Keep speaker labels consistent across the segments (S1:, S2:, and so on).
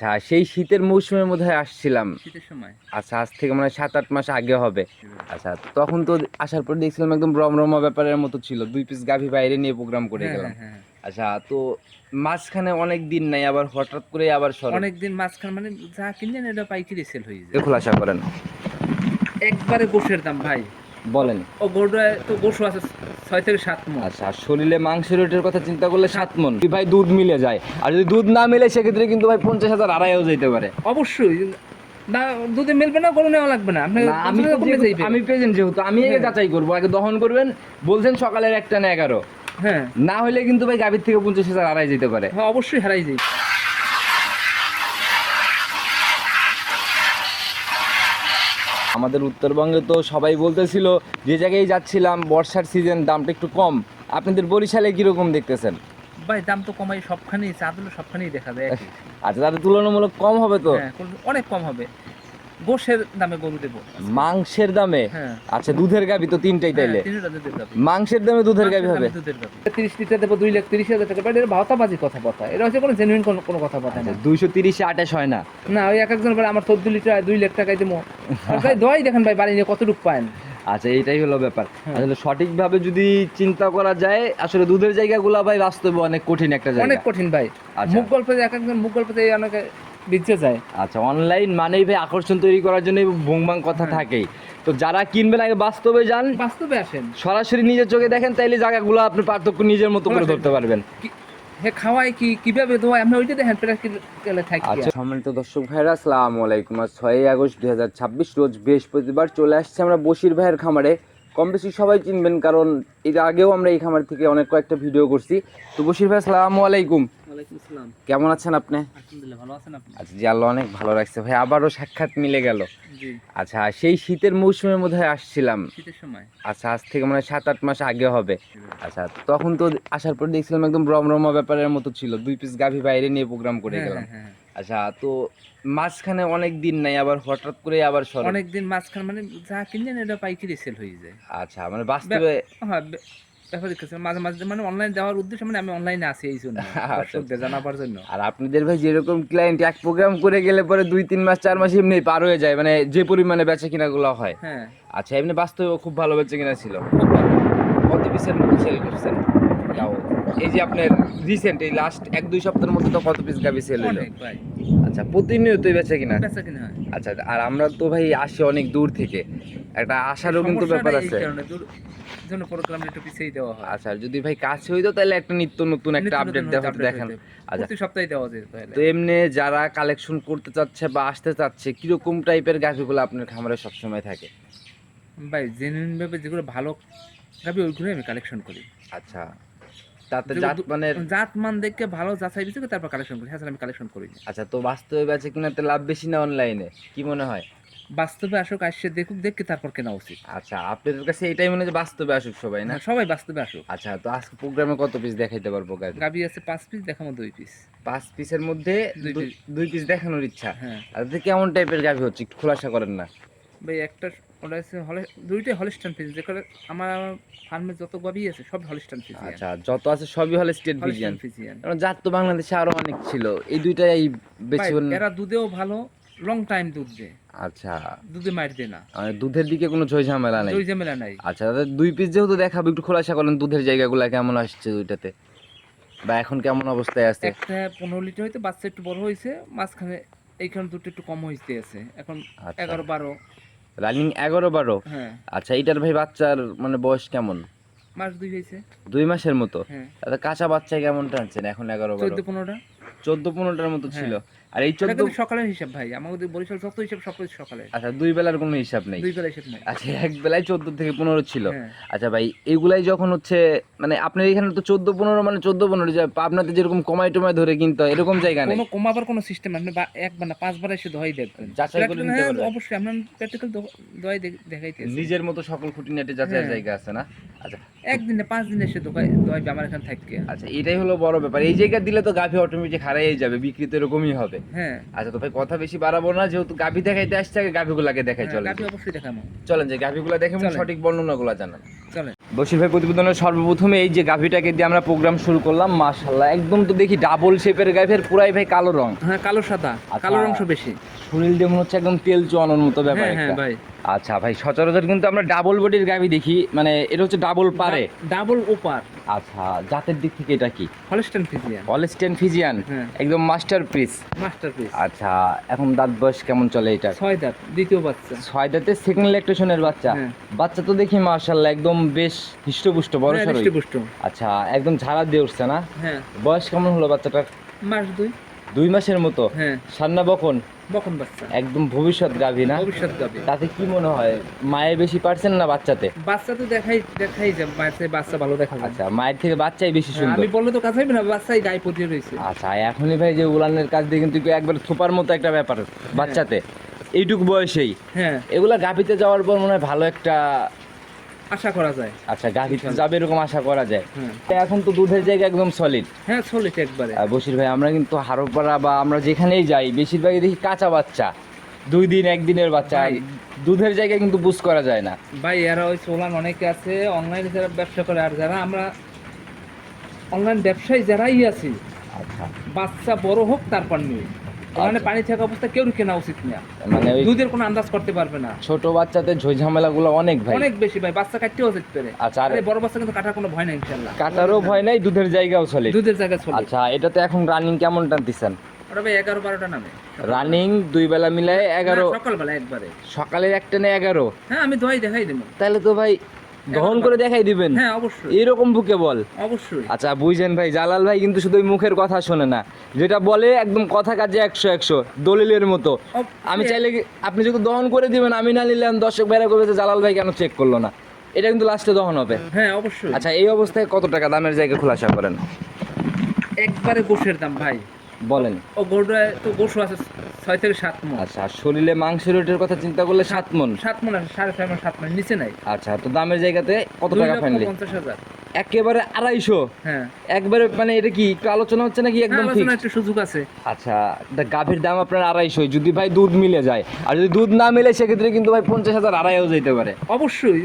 S1: আচ্ছা, সেই শীতের মৌসুমের মধ্যে আসছিলাম।
S2: শীতের সময়।
S1: আচ্ছা, আজ থেকে মানে ৭-৮ মাস আগে হবে। আচ্ছা, তখন তো আসার পর দেখছিলাম একদম রমরমা ব্যাপারের মতো ছিল। ২ পিস গাভী বাইরে নিয়ে প্রোগ্রাম করে
S2: হ্যাঁ,
S1: গেলাম।
S2: হ্যাঁ, হ্যাঁ, হ্যাঁ।
S1: আচ্ছা, তো মাঝখানে অনেক দিন নাই, আবার হঠাৎ করেই আবার সরব।
S2: অনেকদিন মাঝখান মানে যা কিনলেন এটা পাইকারি সেল হয়ে
S1: একটু
S2: যায়।
S1: খোলাসা করেন।
S2: একবারে গোশের দাম ভাই।
S1: বলেন।
S2: ও গরুটায় তো গোশও আছে ৬ থেকে ৭ মণ।
S1: আচ্ছা, আর শরীরে মাংসের রেটের কথা চিন্তা করলে ৭ মণ। কি ভাই দুধ মিলে যায়? আর যদি দুধ না মিলে সেক্ষেত্রে কিন্তু ভাই ৫০,০০০ আড়াইও যেতে পারে।
S2: অবশ্যই না, দুধে মিলবে না, গরু নেওয়া লাগবে না। আপনি
S1: না, আমি তো
S2: কমে যাইবে।
S1: আমি প্রেজেন্ট যেহেতু আমি আগে
S2: হ্যাঁ।
S1: যাচাই করবো, আগে দহন করবেন। বলছেন সকালের ১টা না ১১,
S2: হ্যাঁ,
S1: না হলে কিন্তু ভাই গাভীর থেকে ৫০,০০০ আড়াই যেতে পারে।
S2: হ্যাঁ, অবশ্যই হারাই যাইবে।
S1: আমাদের উত্তরবঙ্গে তো সবাই বলতেছিল যে জায়গায় যাচ্ছিলাম বর্ষার সিজন দামটা একটু কম। আপনাদের বরিশালে কিরকম দেখতেছেন?
S2: ভাই দাম তো কমাই সবখানেই, চা দিলে সবখানেই দেখা যায় একই।
S1: আচ্ছা, তাদের তুলনামূলক কম হবে তো?
S2: হ্যাঁ, অনেক কম হবে। গোশের দামে গরু দেবো।
S1: মাংসের দামে?
S2: হ্যাঁ।
S1: আচ্ছা, দুধের গাভী তো তিনটাই তাইলে?
S2: তিনটা দুধের গাভী।
S1: মাংসের দামে দুধের গাভী হবে?
S2: ৩০ লিটার দেবো ২,৩০,০০০ টাকা। বাট এটা ভাওতাবাজি কথাবার্তা, এটা হচ্ছে কোনো জেনুইন কোনো কথাবার্তা না।
S1: ২৩০-এ ২৮ হয় না?
S2: না, ওই এক একজন বলে আমার ১৪ লিটার ২ লাখ টাকায় দেবো। তাই দোয়াই দেখেন ভাই বাড়ি নিয়ে কতটুকু পায়েন।
S1: আচ্ছা, এইটাই হলো ব্যাপার।
S2: হ্যাঁ।
S1: আসলে সঠিকভাবে যদি চিন্তা করা যায়, আসলে দুধের জায়গাগুলো ভাই বাস্তবে অনেক কঠিন একটা জায়গা।
S2: অনেক কঠিন ভাই।
S1: আচ্ছা।
S2: মুখ গল্পে এক একজন মুখ গল্পতে অনেকে বিচ্ছে যায়।
S1: আচ্ছা, অনলাইন মানেই ভাই আকর্ষণ তৈরি করার জন্য ভুংবাং কথা
S2: হ্যাঁ।
S1: থাকেই। তো যারা কিনবেন আগে বাস্তবে যান,
S2: বাস্তবে আসেন,
S1: সরাসরি নিজের চোখে দেখেন, তাইলে জায়গাগুলো আপনি পার্থক্য নিজের মতো করে ধরতে পারবেন।
S2: হে খাওয়াই কি কিভাবে দোয়াই আপনি ওইটা দেখেন প্র্যাকটিক্যালে থাকি।
S1: আচ্ছা, সম্মানিত দর্শক ভাইরা, আসসালামু আলাইকুম। আজ ৬ আগস্ট ২০২৬ রোজ বৃহস্পতিবার চলে আসছে আমরা বশির ভাইয়ের খামারে। কম বেশি সবাই চিনবেন, কারণ এর আগেও আমরা এই খামার থেকে অনেক কয়েকটা ভিডিও করছি। তো বশির ভাই, আসসালামু আলাইকুম।
S2: ওয়ালাইকুম আসসালাম।
S1: কেমন আছেন আপনি?
S2: আলহামদুলিল্লাহ, ভালো আছেন আপনি?
S1: আচ্ছা জি, আল্লাহ অনেক ভালো রাখছে ভাই, আবারও সাক্ষাৎ মিলে গেল।
S2: জি।
S1: আচ্ছা, সেই শীতের মৌসুমের মধ্যে আসছিলাম।
S2: শীতের সময়।
S1: আচ্ছা, আজ থেকে মানে ৭-৮ মাস আগে হবে। আচ্ছা, তখন তো আসার পর দেখছিলাম একদম রমরমা ব্যাপারের মতো ছিল। ২ পিস গাভী বাইরে নিয়ে প্রোগ্রাম করে
S2: হ্যাঁ,
S1: গেলাম।
S2: হ্যাঁ, হ্যাঁ।
S1: আচ্ছা, তো মাঝখানে অনেক দিন নাই, আবার হঠাৎ করে আবার সরব।
S2: অনেকদিন মাঝখান মানে যা কিনলেন এটা পাইকারি সেল হয়ে যায়।
S1: আচ্ছা, মানে বাস্তবে
S2: হ্যাঁ, ব্যাপার দেখতেছে মাঝে মাঝে মানে অনলাইন দেওয়ার উদ্দেশ্যে মানে আমি অনলাইনে আছি এই জন্য, দর্শকদের জানাবার জন্য।
S1: আর আপনাদের ভাই যেরকম ক্লায়েন্ট এক প্রোগ্রাম করে গেলে পরে ২-৩ মাস ৪ মাস এমনি পার হয়ে যায়, মানে যে পরিমাণে বেচা কিনাগুলো হয়।
S2: হ্যাঁ,
S1: আচ্ছা, এমনি বাস্তবে খুব ভালো বেচা কিনা ছিল।
S2: খুব ভালো।
S1: কত পিসের মতো সেল করছেন? তাও এই যে আপনার রিসেন্ট এই লাস্ট ১-২ সপ্তাহের মধ্যে তো কত পিস গাভী সেল হলো?
S2: অনেক ভাই।
S1: আচ্ছা, প্রতিনিয়তই বেচা কিনা?
S2: বেচা কিনা হয়।
S1: আচ্ছা, আর আমরা তো ভাই আসি অনেক দূর থেকে, একটা আসারও কিন্তু ব্যাপার
S2: সমস্যাটা এই
S1: আছে।
S2: কারণে জন্য প্রোগ্রামটা একটু পিছিয়ে দেওয়া হয়।
S1: আচ্ছা, যদি ভাই কাছে হইতো তাহলে একটা নিত্য নতুন একটা
S2: নিত্য
S1: আপডেট
S2: নতুন update
S1: দেখান।
S2: হইতে।
S1: আচ্ছা,
S2: প্রতি সপ্তাহে দেওয়া যেত তাহলে।
S1: তো এমনি যারা কালেকশন করতে চাচ্ছে বা আসতে চাচ্ছে, কিরকম টাইপের গাভিগুলো আপনার খামারে সবসময় থাকে?
S2: ভাই জেনুইন ভাবে যেগুলো ভালো গাবি ওইগুলোই আমি কালেকশন করি।
S1: আচ্ছা, তাতে
S2: যেগুলো
S1: জাত মানের?
S2: জাত মান দেখে ভালো যাচাই বাছাই করে তারপর কালেকশন করি। হ্যাঁ, আমি কালেকশন করি না।
S1: আচ্ছা, তো বাস্তবে বেচে কিনাতে লাভ বেশি না অনলাইনে, কি মনে হয়?
S2: বাস্তবে আসুক, আসছে দেখুক, দেখে তারপর কেনা উচিত।
S1: আচ্ছা, আপনাদের কাছে এটাই মনে হয় যে বাস্তবে আসুক সবাই, না?
S2: হ্যাঁ, সবাই বাস্তবে আসুক।
S1: আচ্ছা, তো আজকে প্রোগ্রামে কত পিস দেখাইতে পারবো গাভি?
S2: গাবি আছে ৫ পিস, দেখাবো ২ পিস।
S1: ৫ পিসের মধ্যে
S2: ২ পিস।
S1: ২ পিস দেখানোর ইচ্ছা।
S2: হ্যাঁ।
S1: আর এতে কেমন টাইপের গাভি হচ্ছে একটু খোলাসা করেন না?
S2: ভাই একটা ওটা আছে দুইটাই হলিস্টান ফ্রিজিয়ান। যে করে আমার ফার্মে যত গাবি আছে সব হলিস্টান ফ্রিজিয়ান।
S1: আচ্ছা, যত আছে সবই হলে স্টেট
S2: হলিস্টান
S1: ফিজিয়ান।
S2: ফ্রিজিয়ান।
S1: কারণ জাত তো বাংলাদেশে আরো অনেক ছিল, এই দুইটাই বেশি।
S2: ভাই এরা দুধেও ভালো, লং টাইম দুধ দেয়।
S1: আচ্ছা,
S2: দুধে মার দেয় না।
S1: মানে দুধের দিকে কোনো ঝই ঝামেলা নেই।
S2: দই ঝামেলা নাই।
S1: আচ্ছা, তাদের ২ পিস যেহেতু দেখাবো, একটু খোলাসা করেন দুধের জায়গাগুলো কেমন আসছে দুইটাতে, বা এখন কেমন অবস্থায় আছে?
S2: একটা ১৫ লিটার হইতে বাচ্চা একটু বড় হয়েছে, মাঝখানে এইখানে দুটো একটু কম হইতে আছে। এখন
S1: আচ্ছা।
S2: ১১-১২।
S1: রানিং ১১-১২?
S2: হ্যাঁ,
S1: আচ্ছা, এইটার ভাই বাচ্চার মানে বয়স কেমন?
S2: মাস ২ হয়েছে।
S1: ২ মাসের মতো?
S2: হ্যাঁ,
S1: তাহলে কাঁচা বাচ্চায় কেমন টানছেন এখন ১১-১২?
S2: ১৪-১৫টা।
S1: ১৪-১৫টার মতো ছিল।
S2: হ্যাঁ।
S1: আর এই
S2: এটা
S1: ১৪?
S2: কিন্তু সকালের হিসাব ভাই। আমাদের বরিশাল যত হিসাব সব কিছু সকালের।
S1: আচ্ছা, ২ বেলার কোনো হিসাব নেই?
S2: ২ বেলা হিসাব নাই।
S1: আচ্ছা, এক বেলায় ১৪-১৫ ছিল।
S2: হ্যাঁ।
S1: আচ্ছা ভাই, এগুলাই যখন হচ্ছে মানে আপনার এখানে তো ১৪-১৫ মানে ১৪-১৫ যায়, আপনাদের যেরকম কমায় টমায় ধরে কিনতে হয় এরকম জায়গা নেই?
S2: কোনো কমাবার কোনো সিস্টেম আপনি একবার না ৫ বার এসে দোহাই দেখবেন।
S1: যাচাই করে নিতে
S2: হ্যাঁ,
S1: পারবেন?
S2: অবশ্যই আপনার প্র্যাকটিক্যাল দোহাই দেখাইতেছে।
S1: নিজের মতো সকল খুঁটিনাটি যাচাইয়ের
S2: হ্যাঁ।
S1: জায়গা আছে, না? আচ্ছা,
S2: একদিনে 5 দিনে এসে দোয়াইবে আমার এখানে থাকবে।
S1: আচ্ছা, এটাই হলো বড় ব্যাপার। এই জায়গা দিলে তো গাভী অটোমেটিক হারাই যাবে, বিক্রি তো এরকমই হবে।
S2: হ্যাঁ
S1: আচ্ছা, তো ভাই কথা বেশি বাড়াবো না, যেহেতু গাভী দেখাইতে আসছে, আগে গাভীগুলাকে দেখাই। চলেন
S2: গাভী অবশ্যই দেখাবো।
S1: চলেন যে গাভীগুলা দেখে
S2: চলেন।
S1: সঠিক বর্ণনাগুলো জানান।
S2: চলে
S1: বশির ভাই, প্রতিবেদনের সর্বপ্রথমে এই যে গাভীটাকে দিয়ে আমরা প্রোগ্রাম শুরু করলাম, মাশাআল্লাহ একদম তো দেখি ডাবল শেপের গাভীর, পুরাই ভাই কালো রং।
S2: হ্যাঁ কালো সাদা,
S1: আচ্ছা।
S2: কালোর অংশ বেশি।
S1: শরীর দিয়ে মনে হচ্ছে একদম তেল চুয়ানোর মতো ব্যাপার
S2: হ্যাঁ হ্যাঁ
S1: একটা।
S2: ভাই।
S1: আচ্ছা ভাই, সচরাচর কিন্তু আমরা ডাবল বডির গাভী দেখি, মানে এটা হচ্ছে ডাবল পারে।
S2: ডাবল ওপার।
S1: আচ্ছা, জাতের দিক থেকে এটা কি?
S2: Holstein Friesian.
S1: হলস্টেইন ফ্রিজিয়ান,
S2: হ্যাঁ।
S1: একদম মাস্টারপিস।
S2: মাস্টারপিস।
S1: আচ্ছা, এখন দাঁত বয়স কেমন চলে এটা?
S2: 6 দাঁত, দ্বিতীয় বাচ্চা।
S1: 6 দাঁতে সেকেন্ড ল্যাকটেশনের বাচ্চা।
S2: হ্যাঁ।
S1: বাচ্চা তো দেখি মাশাআল্লাহ একদম বেশ হৃষ্টপুষ্ট, বড়
S2: হ্যাঁ,
S1: সরই।
S2: হৃষ্টপুষ্ট।
S1: আচ্ছা, একদম ঝাড়া দিয়ে উঠছে না?
S2: হ্যাঁ।
S1: বয়স কেমন হলো বাচ্চাটার?
S2: মাস 2।
S1: 2 মাসের মতো।
S2: হ্যাঁ।
S1: সান্না বকন,
S2: বকন বাচ্চা।
S1: একদম ভবিষ্যৎ গাভী না?
S2: ভবিষ্যৎ গাভী।
S1: তাতে কি মনে হয়, মায়ের বেশি পারছেন না বাচ্চাতে?
S2: বাচ্চা তো দেখাই যায়, মায়ের থেকে বাচ্চা ভালো দেখা যায়।
S1: আচ্ছা, মায়ের থেকে বাচ্চাই বেশি
S2: হ্যাঁ,
S1: সুন্দর।
S2: আমি বললে তো কাজ হবে না, বাচ্চাই গায়ে পটিয়ে রয়েছে।
S1: আচ্ছা, এখনই ভাই যে উলানের কাজ দিয়ে কিন্তু একবার থোপার মতো একটা ব্যাপার বাচ্চাতে, এইটুকু বয়সেই।
S2: হ্যাঁ,
S1: এগুলা গাভীতে যাওয়ার পর মনে হয় ভালো একটা,
S2: আশা করা যায়।
S1: আচ্ছা গাভীতে যাবে এরকম আশা করা যায়।
S2: হ্যাঁ।
S1: এখন তো দুধের জায়গা একদম সলিড।
S2: হ্যাঁ, সলিড একবারে।
S1: বশির ভাই, আমরা কিন্তু হারোপাড়া বা আমরা যেখানেই যাই বেশিরভাগই দেখি কাঁচা বাচ্চা, 2 দিন 1 দিনের বাচ্চা।
S2: ভাই।
S1: দুধের জায়গায় কিন্তু বুঝ করা যায় না।
S2: ভাই এরা ওই সোলান অনেকে আছে অনলাইনে যারা ব্যবসা করে, আর যারা আমরা অনলাইন ব্যবসায়ী যারাই আছি,
S1: আচ্ছা,
S2: বাচ্চা বড় হোক তারপর নিয়ে মানে পানি থাকা অবস্থা কেউ কেনা উচিত না।
S1: মানে ওই
S2: দুধের কোনো আন্দাজ করতে পারবে না।
S1: ছোট বাচ্চাতে ঝই ঝামেলাগুলো অনেক ভাই,
S2: অনেক বেশি ভাই, বাচ্চা কাটতেও যেতে পারে।
S1: আচ্ছা, আর
S2: আরে বড় বাচ্চা কিন্তু কাটার কোনো ভয় নাই ইনশাআল্লাহ।
S1: কাটারও ভয় নাই, দুধের জায়গাও সলিড।
S2: দুধের জায়গা চলে।
S1: আচ্ছা, এটাতে এখন রানিং কেমন টানতেছেন?
S2: ওটা ভাই 11-12টা নামে।
S1: রানিং 2 বেলা মিলায় 11?
S2: না, সকালবেলা একবারে।
S1: সকালের একটা না 11?
S2: হ্যাঁ, আমি দোয়াই দেখাই দেবো।
S1: তাহলে তো ভাই দহন করে দেখাই দিবেন।
S2: হ্যাঁ অবশ্যই,
S1: এরকম বুকে বল।
S2: অবশ্যই।
S1: আচ্ছা, বুঝছেন ভাই, জালাল ভাই কিন্তু শুধু মুখের কথা শোনে না, যেটা বলে একদম কথা কাজে 100 দলিলের মতো। আমি চাইলে আপনি যদি দহন করে দিবেন, আমি না নিলাম, দর্শক ভাইরা করবে যে জালাল ভাই কেন চেক করলো না। এটা কিন্তু লাস্টে দহন হবে।
S2: হ্যাঁ অবশ্যই।
S1: আচ্ছা, এই অবস্থায় কত টাকা দামের জায়গা খোলাসা করেন?
S2: একবারে গোশের দাম ভাই।
S1: বলেন।
S2: ও গোড়া তো গোশু আছে 6 থেকে 7 মণ।
S1: আচ্ছা, শরীরে মাংসের রেটের কথা চিন্তা করলে 7 মণ।
S2: 7 মণ আছে, 6.5 মণ, 7 মণ নিচে নাই।
S1: আচ্ছা, তো দামের জায়গাতে কত টাকা ফাইনালি?
S2: 2,50,000।
S1: একেবারে 250?
S2: হ্যাঁ।
S1: একবারে মানে এটা কি একটু আলোচনা হচ্ছে নাকি একদম
S2: হ্যাঁ,
S1: ঠিক?
S2: আলোচনার একটু সুযোগ আছে।
S1: আচ্ছা, গাভীর দাম আপনার 250, যদি ভাই দুধ মিলে যায়। আর যদি দুধ না মিলে সেক্ষেত্রে কিন্তু ভাই 50,000 আড়াইও যেতে পারে।
S2: অবশ্যই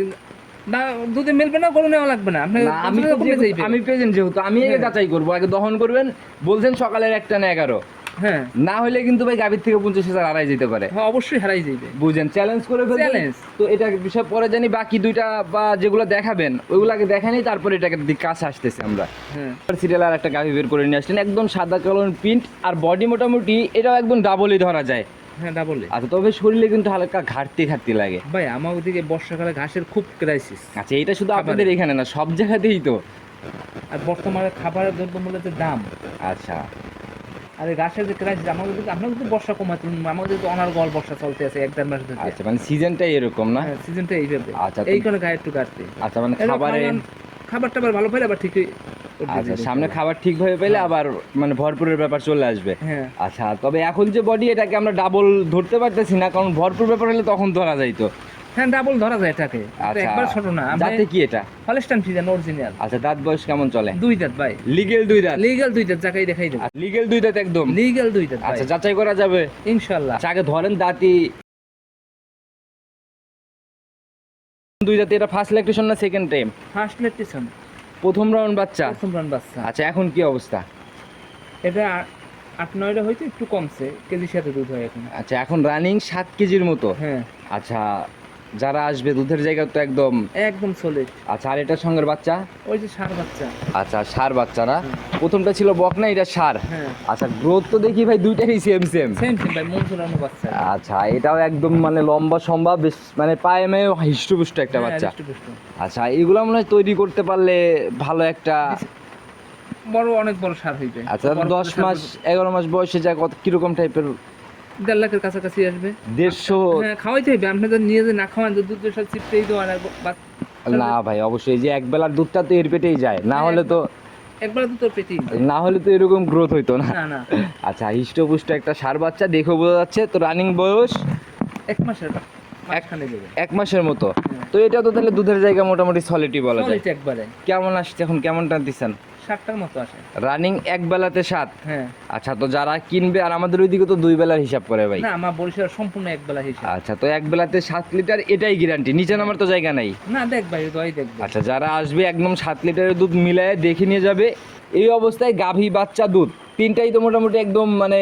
S2: না, দুধে মিলবে না, গরু নেওয়া লাগবে না। আপনি
S1: না, আমি প্রেজেন্ট যেহেতু আমি আগে যাচাই করবো, আগে দহন করবেন। বলছেন সকালের একটা না 11?
S2: হ্যাঁ।
S1: না হলে কিন্তু ভাই গাভীর থেকে 50,000 আড়াই যেতে পারে।
S2: হ্যাঁ অবশ্যই হারাই যাবে।
S1: বুঝেন, চ্যালেঞ্জ করে ফেলবেন।
S2: চ্যালেঞ্জ।
S1: তো এটা বিষয় পরে জানি, বাকি দুইটা বা যেগুলো দেখাবেন ওইগুলোকে দেখানি, তারপরে এটাকে দিক কাছে আসতেছে আমরা।
S2: হ্যাঁ।
S1: সিরিয়াল আর একটা গাভী বের করে নিয়ে আসলেন, একদম সাদা কালোর প্রিন্ট, আর বডি মোটামুটি এটাও একদম ডাবলই ধরা যায়।
S2: হ্যাঁ ডাবলে।
S1: আচ্ছা, তবে শরীরে কিন্তু হালকা ঘাটতি লাগে
S2: ভাই আমার ওদিকে বর্ষাকালে ঘাসের খুব ক্রাইসিস।
S1: আচ্ছা, এটা শুধু আপনাদের এখানে না, সব জায়গাতেই তো।
S2: আর বর্তমানে খাবারের দ্রব্যমূল্যের যে দাম,
S1: আচ্ছা,
S2: আর এই ঘাসের যে ক্রাইসিস, আমাদের কিন্তু বর্ষা কমাতে, আমাদের তো অনার্গল বর্ষা চলতে আছে 1-1.5 মাস ধরে।
S1: আচ্ছা, মানে সিজনটাই এরকম না?
S2: হ্যাঁ, সিজনটা এইভাবে।
S1: আচ্ছা,
S2: এই কারণে গায়ে একটু ঘাটতি।
S1: আচ্ছা, মানে
S2: খাবার টাবার ভালো পাইলে আবার ঠিকই।
S1: আচ্ছা, সামনে খাবার ঠিকভাবে পেলে আবার মানে ভরপুরের ব্যাপার চলে আসবে।
S2: হ্যাঁ।
S1: আচ্ছা, তবে এখন যে বডি, এটাকে আমরা ডাবল ধরতে পারতেছি না, কারণ ভরপুর ব্যাপার হলে তখন ধরা যাইতো।
S2: হ্যাঁ ডাবল ধরা যায় এটাকে।
S1: আচ্ছা,
S2: একবার ছোট না।
S1: যাতে কি এটা?
S2: Holstein Friesian original.
S1: আচ্ছা, দাঁত বয়স কেমন চলে?
S2: 2 দাঁত ভাই।
S1: লিগেল 2 দাঁত?
S2: লিগ্যাল 2 দাঁত, যাকাই দেখাই দেব।
S1: লিগেল 2 দাঁত একদম?
S2: লিগ্যাল 2 দাঁত।
S1: আচ্ছা, যাচাই করা যাবে
S2: ইনশাআল্লাহ।
S1: আগে ধরেন দাঁতি 2 দাঁত। এটা ফার্স্ট ল্যাকটেশন না সেকেন্ড টাইম?
S2: ফার্স্ট ল্যাকটেশন,
S1: প্রথম রাউন্ড বাচ্চা।
S2: প্রথম রান বাচ্চা।
S1: আচ্ছা, এখন কি অবস্থা?
S2: এটা 8-9টা হয়তো একটু কমছে, কেজির সাথে দুধ হয় এখন।
S1: আচ্ছা, এখন রানিং 7 কেজির মতো?
S2: হ্যাঁ।
S1: আচ্ছা, যারা আসবে দুধের জায়গা তো একদম
S2: একদম সলিড।
S1: আচ্ছা, আর এটার সঙ্গে বাচ্চা?
S2: ওই যে ষাঁড় বাচ্চা।
S1: আচ্ছা, ষাঁড় বাচ্চা না? প্রথমটা ছিল বকনা, এটা ষাঁড়।
S2: হ্যাঁ।
S1: আচ্ছা, গ্রোথ তো দেখি ভাই দুইটারই সেম
S2: সেম ভাই, মন চলানো বাচ্চা।
S1: আচ্ছা, এটাও একদম মানে লম্বা সম্ভব, বেশ মানে পায়ে মেয়ে হিষ্টপুষ্ট একটা
S2: হ্যাঁ,
S1: বাচ্চা।
S2: হৃষ্টপুষ্ট।
S1: আচ্ছা, এগুলো মনে হয় তৈরি করতে পারলে ভালো একটা
S2: বড়, অনেক বড় সার হইবে।
S1: আচ্ছা, 10 মাস 11 মাস বয়সে যা কত কিরকম টাইপের?
S2: 1.5 লাখের কাছাকাছি আসবে।
S1: 150?
S2: হ্যাঁ, খাওয়াইতে হবে। আপনি তো নিয়ে যে না খাওয়ান, দুধের সাথে চিপতেই তো আর
S1: না ভাই, অবশ্যই যে এক বেলার দুধটা তো এর পেটেই যায়, না হলে তো
S2: একবার তো তোর পেটেই।
S1: না হলে তো এরকম গ্রোথ হইতো না।
S2: না না।
S1: আচ্ছা, হিষ্টপুষ্ট একটা ষাঁড় বাচ্চা, দেখে বোঝা যাচ্ছে। তো রানিং বয়স
S2: 1 মাসের। মাঝখানে দেবেন।
S1: 1 মাসের মতো।
S2: হ্যাঁ।
S1: তো এটা তো তাহলে দুধের জায়গা মোটামুটি সলিডই বলা যায়।
S2: সলিড একবারে
S1: কেমন আসছে এখন, কেমন টানতেছেন?
S2: 7টার মতো আসে।
S1: রানিং এক বেলাতে 7?
S2: হ্যাঁ।
S1: আচ্ছা, তো যারা কিনবে, আর আমাদের ওইদিকে তো 2 বেলার হিসাব করে ভাই।
S2: না, আমার বরিশাল সম্পূর্ণ এক বেলা হিসাব।
S1: আচ্ছা, তো এক বেলাতে 7 লিটার এটাই গ্যারান্টি, নিচে নামার তো জায়গা নাই?
S2: না, দেখ ভাই, দই দেখবে।
S1: আচ্ছা, যারা আসবে একদম 7 লিটারের দুধ মিলায়ে দেখে নিয়ে যাবে। এই অবস্থায় গাভী, বাচ্চা, দুধ তিনটাই তো মোটামুটি একদম মানে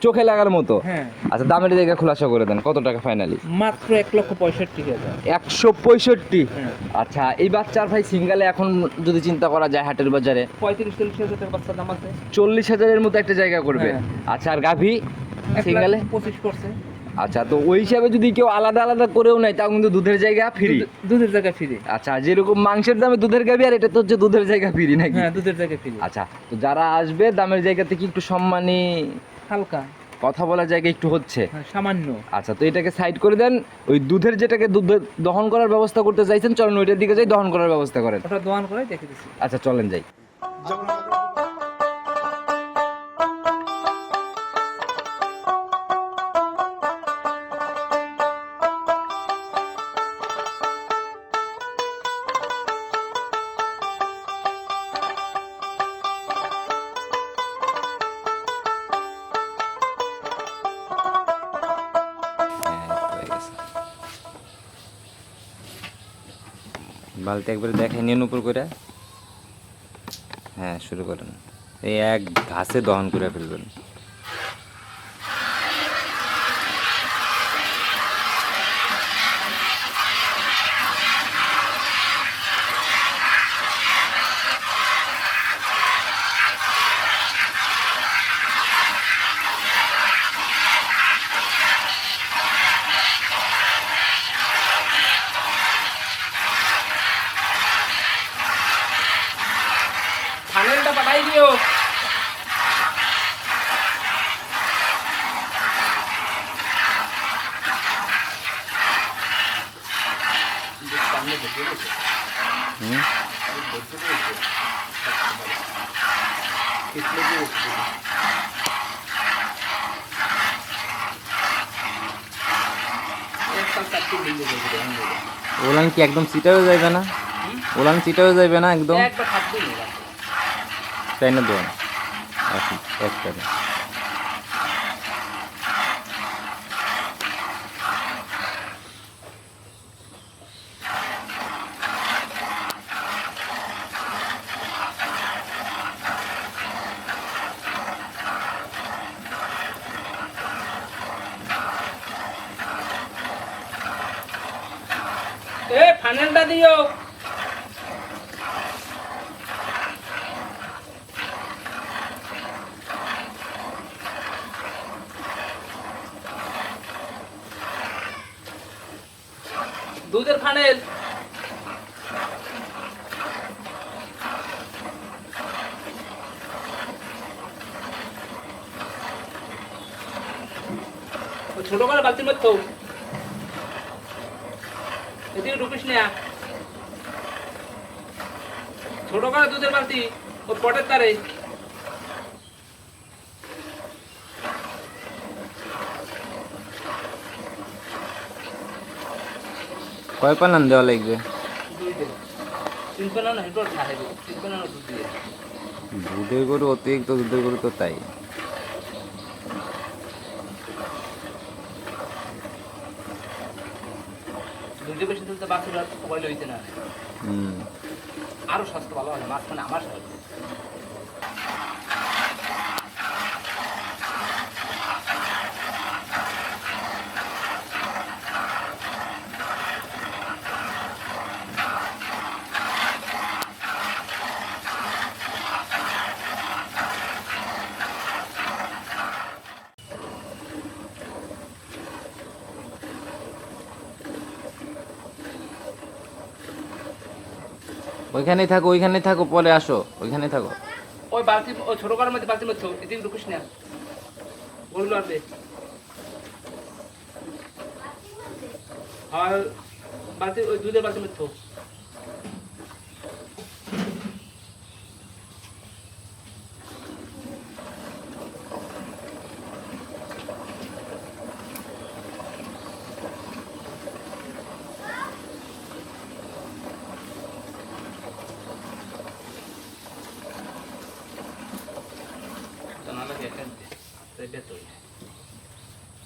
S1: চোখে লাগার মতো।
S2: হ্যাঁ।
S1: আচ্ছা, দামের জায়গা খোলাসা করে দেন, কত টাকা ফাইনালি?
S2: মাত্র 1,65,000।
S1: 165?
S2: হ্যাঁ।
S1: আচ্ছা, এই বাচ্চার ভাই সিঙ্গালে এখন যদি চিন্তা করা যায় হাটের বাজারে
S2: 35-40 হাজার বাচ্চার দাম আছে।
S1: 40,000-এর মতো একটা জায়গা করবে।
S2: হ্যাঁ।
S1: আচ্ছা, আর গাভী সিঙ্গালে?
S2: 1,25,000 করছে।
S1: আচ্ছা, তো ওই হিসাবে যদি কেউ আলাদা আলাদা করেও নেয় তাও কিন্তু দুধের জায়গা ফ্রি।
S2: দুধের জায়গা ফ্রি।
S1: আচ্ছা, যেরকম মাংসের দামে দুধের গাভী, আর এটা তো হচ্ছে দুধের জায়গা ফ্রি নাকি?
S2: হ্যাঁ, দুধের জায়গা ফ্রি।
S1: আচ্ছা, তো যারা আসবে দামের জায়গা থেকে একটু সম্মানী
S2: হালকা
S1: কথা বলার জায়গা একটু হচ্ছে।
S2: হ্যাঁ, সামান্য।
S1: আচ্ছা, তো এটাকে সাইড করে দেন। ওই দুধের যেটাকে দুধ দহন করার ব্যবস্থা করতে চাইছেন, চলেন ওইটার দিকে যাই, দহন করার ব্যবস্থা করেন।
S2: ওটা দোয়ান করে দেখে দিচ্ছি।
S1: আচ্ছা, চলেন যাই। বালতি একবারে দেখাই নিন উপর করে। হ্যাঁ, শুরু করেন। এই এক ঘাসে দহন করে ফেলবেন।
S2: ফানেলটা পাঠাই দিও।
S1: হুম, ওলান কি একদম চিটাও যাইবে না? ওলান চিটাও যাইবে না একদম?
S2: একবার খাপ দিই না।
S1: তাই না? দোন একটা
S2: ফানেলটা দিও। দুধের ফানেল। ছোট করে বালতির মধ্যে এদিকে ঢুকিস না। ছোট করে দুধের বালতি ও পটের তারে।
S1: কয় পালান দেওয়া লাগবে?
S2: 3 পানা না, এটা খাই দেবো। 3 পানা দুধ দিয়ে।
S1: দুধের গরু, অতিরিক্ত দুধের গরু তো তাই।
S2: দুধে বেশি তুলতে বাছুর আর বয়লে হইতে না।
S1: হুম,
S2: আরো স্বাস্থ্য ভালো হয়, মাঝখানে আমার স্বাস্থ্য।
S1: ওইখানেই থাকো, ওইখানেই থাকো, পরে আসো, ওইখানেই থাকো।
S2: ওই বালতি, ওই ছোট করার মধ্যে বালতির মধ্যে এদিকে ঢুকিস না। বললো আসবে। আর বালতি, ওই দুধের বালতির মধ্যে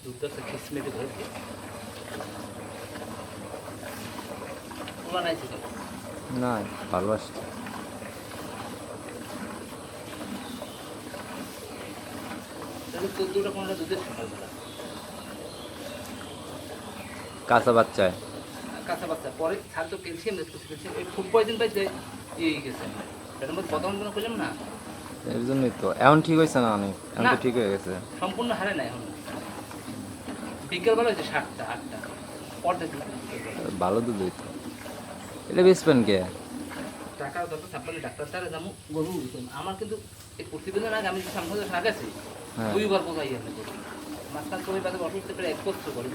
S2: দুধটা তো কিসমেটে ধরেছি ওলা নাই ছিল
S1: না ভালো আসছে।
S2: তাহলে 14টা 15টা দুধের সকালবেলা
S1: কাঁচা বাচ্চায়
S2: কাঁচা বাচ্চা পরে ছাল তো ক্যালসিয়াম ক্যালসিয়াম এই ফুড পয়জন পাই যে ইয়ে গেছে এটার মধ্যে কথা মনে করলাম না
S1: এর জন্যই তো এখন ঠিক হয়েছে না অনেক, এখন তো
S2: না।
S1: ঠিক হয়ে গেছে।
S2: সম্পূর্ণ হারে নাই এখন বিকেলবেলা হয়েছে 7টা 8টা অর্ধেক দুধ বিকেলবেলা।
S1: ভালো দুধ হইতো। এটা বেচবেন কে?
S2: টাকার যত ছাপ্পালে ডাক্তার স্যারে যাবো গরু উঠতাম আমার কিন্তু এই প্রতিবেদন আগে আমি যে সামনে আগাছি
S1: হ্যাঁ।
S2: 2বার বোঝাই আমি করি মাঝখান সময় বাদে অসুস্থ করে 1 বছর করে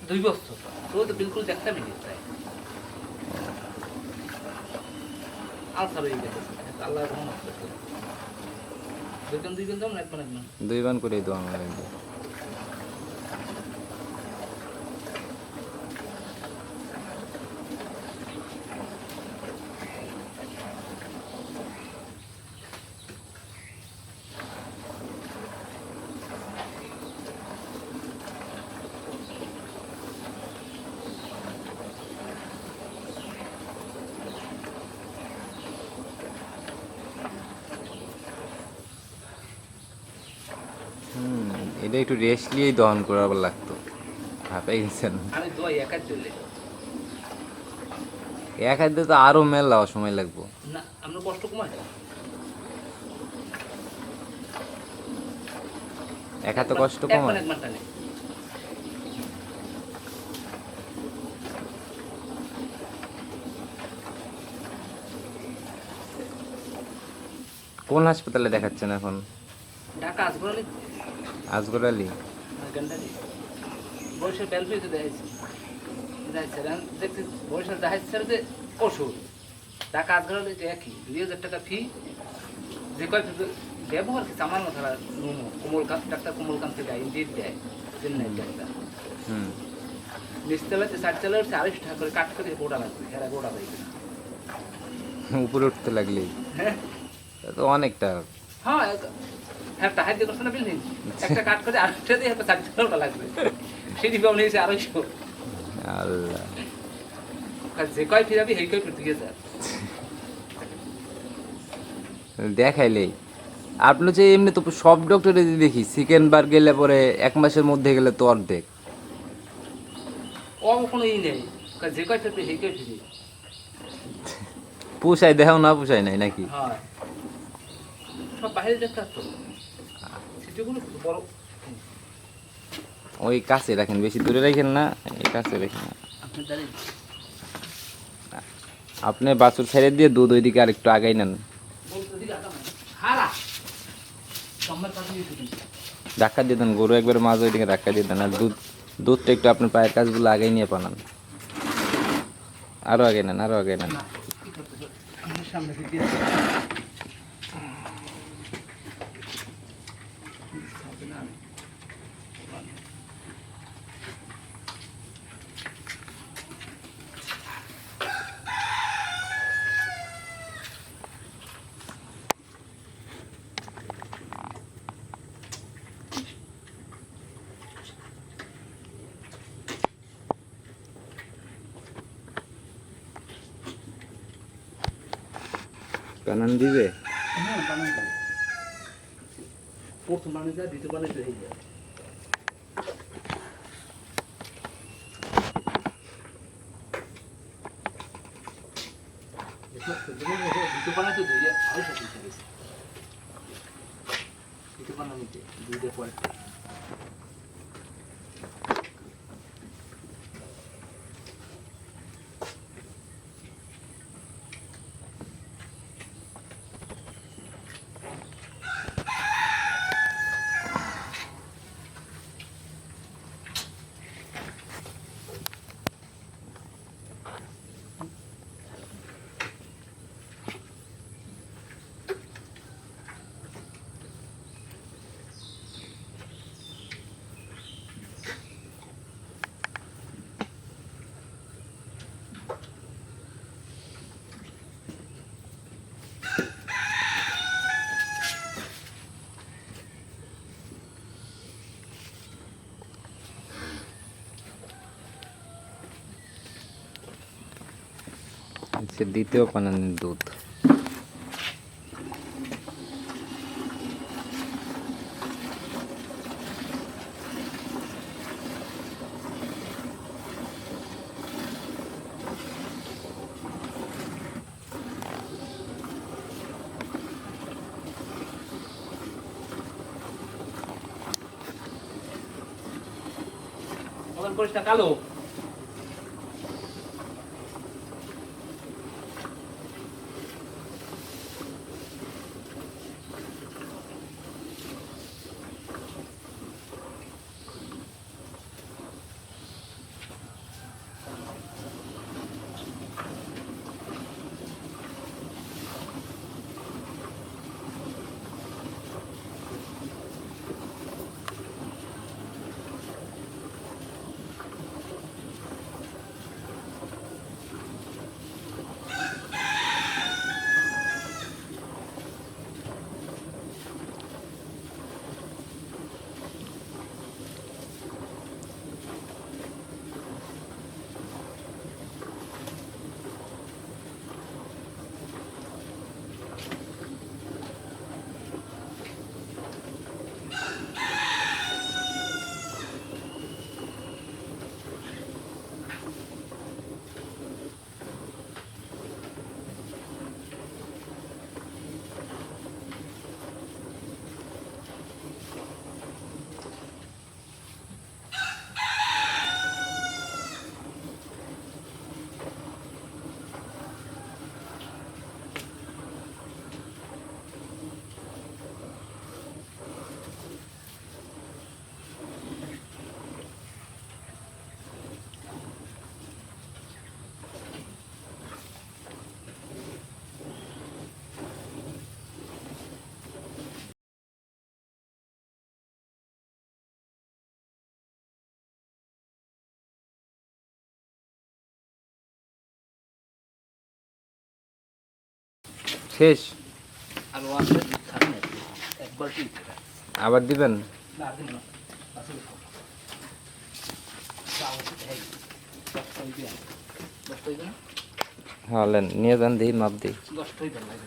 S2: 2 বছর তো তো বিলকুল দেখতে আমি প্রায় আলসার হয়ে গেছে আল্লাহ রহমত করছে দুইজন দাম না একবার
S1: 2 বান করে দোয়া আমার লাগবে। এটা একটু রেস্ট নিয়েই দহন করার লাগতো, হাঁপাই গেছেন।
S2: আমি দোয়াই একা চলে
S1: এক হাতে তো আরো মেলা সময় লাগবো।
S2: না আমরা কষ্ট কমাই
S1: এক হাতে কষ্ট কম হয়।
S2: এক ঘন্টা নেই
S1: কোন হাসপাতালে দেখাচ্ছেন এখন?
S2: ঢাকা আসবো
S1: আজগর আলী?
S2: গন্ডারি বরিশাল বেলফিতে দেখাইছি দেখাইছে দেখছি বরিশাল দেখাইছে যে ওষুধ ঢাকা আসগর আলী যে একই 2000 টাকা ফি যে কয় ব্যবহার কি আমার মাথা কোমলকান্ত ডাক্তার কোমলকান্তে দেয় ইন্ডিয়ার দেয় চেন্নাই ডাক্তার
S1: হুম।
S2: নিচতলাতে 4 উঠছে 250 টাকা করে কাট করে গোটা লাগবে এরা গোটা হয়ে গেছে
S1: উপরে উঠতে লাগলেই
S2: হ্যাঁ
S1: তা তো অনেকটা।
S2: হ্যাঁ একটা হাইতে করছে না বিল্ডিং একটা কাট করে 8টা দিয়ে 4 টাকা লাগবে সেটি পাবো নিয়েছে 250
S1: আল্লাহ,
S2: যে কয় ফিরাবি সেই কয় ফিরতে গেছে
S1: দেখাইলেই আপনি যে এমনি তো সব ডক্টরে দেখি সেকেন্ড বার গেলে পরে 1 মাসের মধ্যে গেলে তো অর্ধেক।
S2: ও কোনো ই নেই যে কয় ফিরবে সেই কয় ফিরি
S1: পুষাই দেখাও না পুষাই নাই নাকি?
S2: হয় সব বাইরে ডাক্তার তো সেগুলো বড়
S1: ওই কাছে রাখেন, বেশি দূরে রাখেন না, এই কাছে রাখেন না।
S2: আপনি দাঁড়িয়ে
S1: আপনি বাছুর ছেড়ে দিয়ে দুধ ওইদিকে আর একটু আগাই নেন।
S2: বলতে দিকে আটা হারা সম্মান পাশে দিতে
S1: ধাক্কা দিয়ে দেন, গরু একবার মাঝ ওইদিকে ধাক্কা দিয়ে দেন, আর দুধটা একটু আপনার পায়ের কাছগুলো আগাই নিয়ে পানান। আরো আগে নেন, আরো আগে নেন।
S2: না কি করতে আমি সামনে দিকে
S1: কানান দিবে?
S2: হ্যাঁ বানাই দাও প্রথম বানাই যা দ্বিতীয় বানাই তো হয়ে যায় দ্বিতীয় বানাই তো 250 টাকা গেছে দ্বিতীয় বানাই নিতে 2 পরে
S1: সে দ্বিতীয় পানানির দুধ।
S2: মোবাইল করিস না কালো।
S1: শেষ।
S2: আর ওয়াশে দুধ থাকে না, একবার কি
S1: আবার দিবেন?
S2: না দিন না আসলে দশটাই দিয়ে দশটাই দেন।
S1: হ্যাঁ লেন, নিয়ে যান, দিই মাপ দিই।
S2: দশটাই দেন ভাই।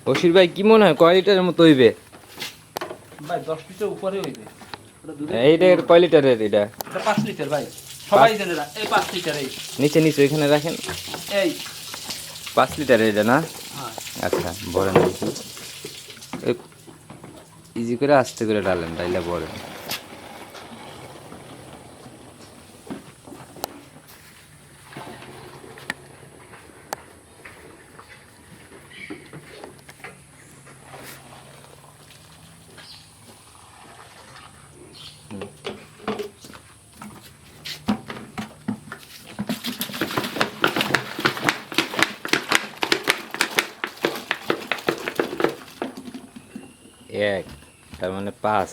S1: বশির ভাই কি মনে হয় কয় লিটারের মতো হইবে?
S2: ভাই 10 লিটার উপরে হইবে। ওটা দুধের
S1: এইটার কয় লিটারের? এটা
S2: এটা 5 লিটার ভাই, সবাই জানে না। এই 5 লিটার এই
S1: নিচে নিচে ওইখানে রাখেন।
S2: এই
S1: 5 লিটারের এটা না?
S2: হ্যাঁ
S1: আচ্ছা ভরেন দেখি। ইজি করে আস্তে করে ডালেন, ডাইলে ভরেন। এক, তার মানে 5।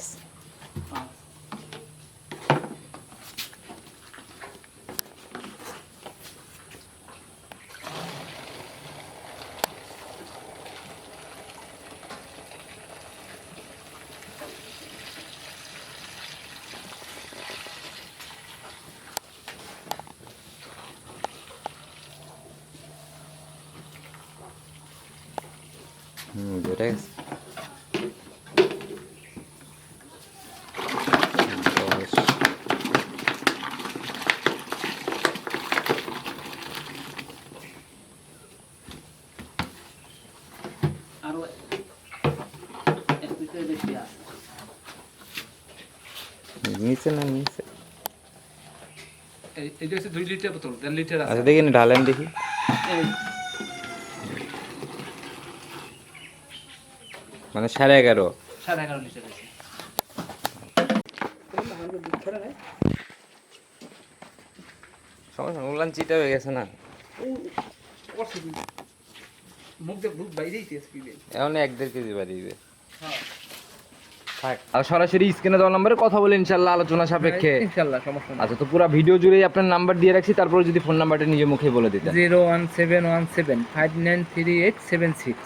S1: বেড়ে গেছে। 10।
S2: আরো এক লিটার বেশি আছে।
S1: নিচে না নিচে?
S2: এই যে 2 লিটার বোতল, 1.5 লিটার আছে।
S1: আচ্ছা দেখি না, ঢালেন দেখি।
S2: এই
S1: মানে 11.5।
S2: 11.5 লিটার আছে।
S1: সমস্যা ওগুলান চিটা হয়ে গেছে না?
S2: মুখ দিয়ে দুধ বাইরেই তেজ পিবে।
S1: এখন 1-1.5 কেজি বাড়িবে।
S2: হ্যাঁ
S1: থাক, আর সরাসরি স্ক্রিনে দেওয়া নম্বরে কথা বলে ইনশাল্লাহ আলোচনা সাপেক্ষে।
S2: ইনশাআল্লাহ সমস্যা নেই।
S1: আচ্ছা, তো পুরো ভিডিও জুড়েই আপনার নাম্বার দিয়ে রাখছি, তারপরে যদি ফোন নাম্বারটা নিজে মুখে বলে দিতেন।
S2: 01717 59387 6।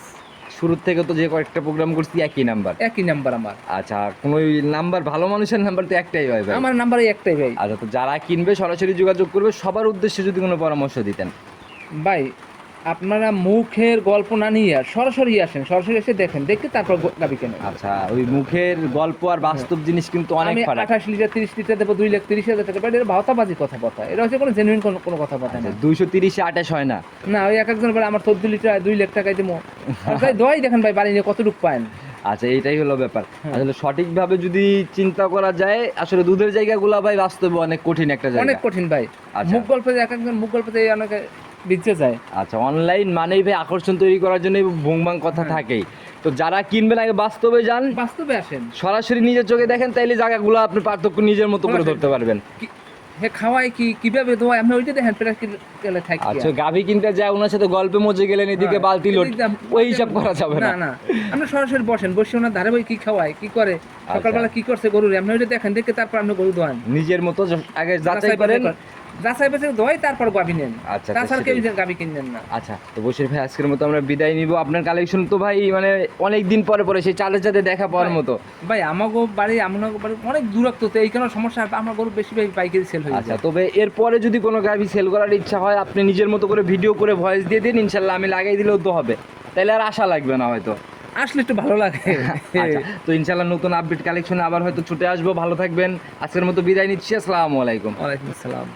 S1: শুরুর থেকে তো যে কয়েকটা প্রোগ্রাম করছি একই নাম্বার।
S2: একই নাম্বার আমার।
S1: আচ্ছা, কোনো নাম্বার, ভালো মানুষের নাম্বার তো একটাই হয় ভাই।
S2: আমার নাম্বার একটাই ভাই।
S1: আচ্ছা, তো যারা কিনবে সরাসরি যোগাযোগ করবে, সবার উদ্দেশ্যে যদি কোনো পরামর্শ দিতেন।
S2: ভাই আপনারা মুখের গল্প না নিয়ে সরাসরি আসেন, সরাসরি এসে দেখেন, দেখে তারপর গাবি কেনেন।
S1: আচ্ছা, ওই মুখের গল্প আর বাস্তব জিনিস কিন্তু অনেক
S2: আমি
S1: ফারাক।
S2: 28 লিটার 30 লিটার দেবো 2,30,000 টাকা, বাট এটা ভাওতাবাজি কথাবার্তা, এটা হচ্ছে কোনো জেনুইন কোনো কথাবার্তা না।
S1: 230-এ 28 হয় না।
S2: না, ওই এক একজন বলে আমার 14 লিটার 2 লাখ টাকায় দেবো, তাই দোয়াই দেখেন ভাই বাড়ি নিয়ে কতটুকু পায়।
S1: আচ্ছা, এইটাই হলো ব্যাপার। আসলে সঠিকভাবে যদি চিন্তা করা যায়, আসলে দুধের জায়গাগুলো ভাই বাস্তবে অনেক কঠিন একটা জায়গা,
S2: অনেক কঠিন ভাই।
S1: আচ্ছা।
S2: মুখ গল্পে এক একজন মুখ গল্পতে অনেকে বিচ্ছে যায়।
S1: আচ্ছা, অনলাইন মানেই ভাই আকর্ষণ তৈরি করার জন্য ভুংবাং কথা থাকেই। তো যারা কিনবেন আগে বাস্তবে যান,
S2: বাস্তবে আসেন,
S1: সরাসরি নিজের চোখে দেখেন, তাইলে জায়গাগুলো আপনি পার্থক্য নিজের মতো করে ধরতে পারবেন।
S2: হে খাওয়ায় কি কিভাবে দোয়া আপনি ওইটা দেখেন, পেটা কেলে থাকি।
S1: আচ্ছা, গাভী কিনতে যায়, ওনার সাথে গল্পে মজে গেলেন, এদিকে বালতি লোড, ওই হিসাব করা যাবে না।
S2: না না, আপনি সরাসরি বসেন, বসে ওনার ধারে বই কি খাওয়ায়, কি করে, সকালবেলা কি করছে গরুর, আপনি ওইটা দেখেন, দেখে তারপর আপনি গরু দোয়ান
S1: নিজের মতো আগে যাচাই করেন,
S2: যাচাই বাছাই দোয়াই তারপর গাভী নেন।
S1: আচ্ছা,
S2: তাছাড়া কেউ গাভী কিনবেন না।
S1: আচ্ছা, তো বসির ভাই আজকের মতো আমরা বিদায় নিব। আপনার কালেকশন তো ভাই মানে অনেক দিন পরে পরে সেই চালের সাথে দেখা পাওয়ার মতো।
S2: ভাই আমাগো বাড়ি অনেক দূরত্ব, তো এই কারণে সমস্যা, আমার গরু বেশি ভাই পাইকারি সেল হয়ে যায়।
S1: আচ্ছা, তবে এরপরে যদি কোনো গাভী সেল করার ইচ্ছা হয়, আপনি নিজের মতো করে ভিডিও করে ভয়েস দিয়ে দিন, ইনশাল্লাহ আমি লাগাই দিলেও তো হবে, তাহলে আর আশা লাগবে না হয়তো।
S2: আসলে একটু ভালো লাগে।
S1: আচ্ছা, তো ইনশাল্লাহ নতুন আপডেট কালেকশনে আবার হয়তো ছুটে আসবো। ভালো থাকবেন, আজকের মতো বিদায় নিচ্ছি। আসসালামু আলাইকুম।
S2: ওয়ালাইকুম আসসালাম।